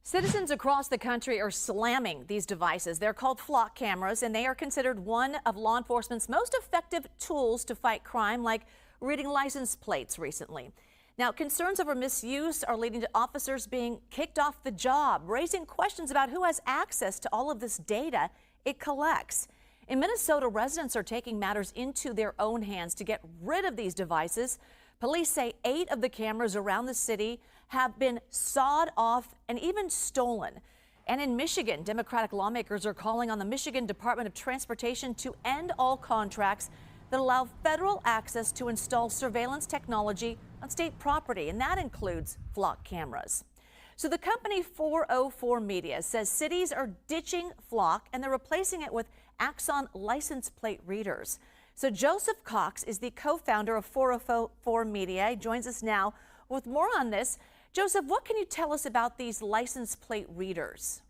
Citizens across the country are slamming these devices. They're called flock cameras, and they are considered one of law enforcement's most effective tools to fight crime, like reading license plates recently. Now, concerns over misuse are leading to officers being kicked off the job, raising questions about who has access to all of this data it collects. In Minnesota, residents are taking matters into their own hands to get rid of these devices. Police say 8 of the cameras around the city have been sawed off and even stolen. And in Michigan, Democratic lawmakers are calling on the Michigan Department of Transportation to end all contracts that allow federal access to install surveillance technology on state property, and that includes flock cameras. So the company 404 Media says cities are ditching flock and they're replacing it with Axon license plate readers. So Joseph Cox is the co-founder of 404 Media. He joins us now with more on this. Joseph, what can you tell us about these license plate readers?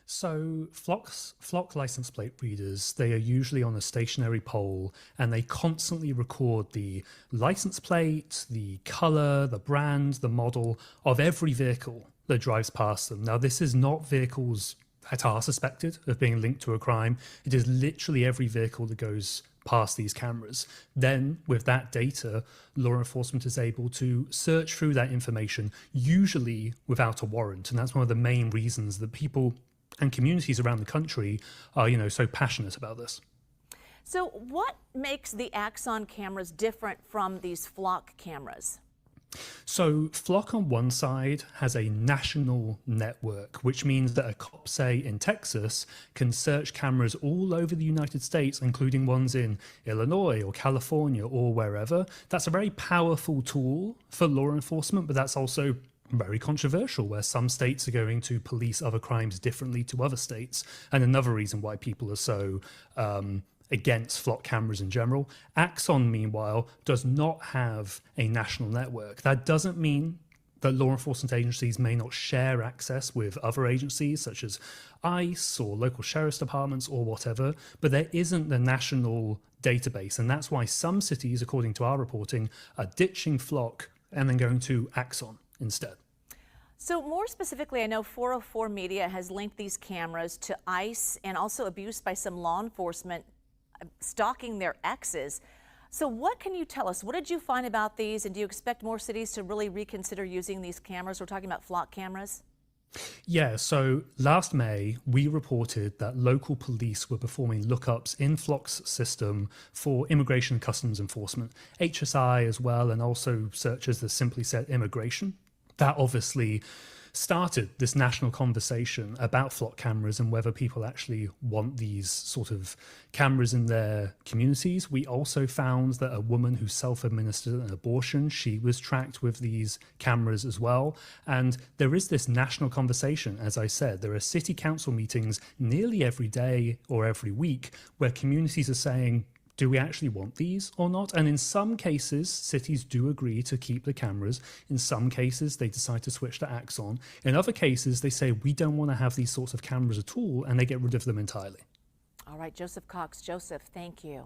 So flock license plate readers, they are usually on a stationary pole and they constantly record the license plate, the color, the brand, the model of every vehicle that drives past them. Now, this is not vehicles that are suspected of being linked to a crime. It is literally every vehicle that goes past these cameras. Then with that data, law enforcement is able to search through that information, usually without a warrant. And that's one of the main reasons that people and communities around the country are, so passionate about this. So what makes the Axon cameras different from these flock cameras? So Flock on one side has a national network, which means that a cop, say in Texas, can search cameras all over the United States, including ones in Illinois or California or wherever. That's a very powerful tool for law enforcement, but that's also very controversial, where some states are going to police other crimes differently to other states. And another reason why people are so against flock cameras in general. Axon, meanwhile, does not have a national network. That doesn't mean that law enforcement agencies may not share access with other agencies such as ICE or local sheriff's departments or whatever, but there isn't the national database. And that's why some cities, according to our reporting, are ditching flock and then going to Axon instead. So more specifically, I know 404 Media has linked these cameras to ICE and also abuse by some law enforcement stalking their exes. So what can you tell us? What did you find about these, and do you expect more cities to really reconsider using these cameras? We're talking about flock cameras. Yeah, so last May, we reported that local police were performing lookups in Flock's system for immigration and customs enforcement, HSI as well, and also searches that simply said immigration. That obviously started this national conversation about flock cameras and whether people actually want these sort of cameras in their communities. We also found that a woman who self-administered an abortion, she was tracked with these cameras as well. And there is this national conversation, as I said. There are city council meetings nearly every day or every week where communities are saying, do we actually want these or not? And in some cases, cities do agree to keep the cameras. In some cases, they decide to switch to Axon. In other cases, they say, we don't want to have these sorts of cameras at all, and they get rid of them entirely. All right, Joseph Cox. Joseph, thank you.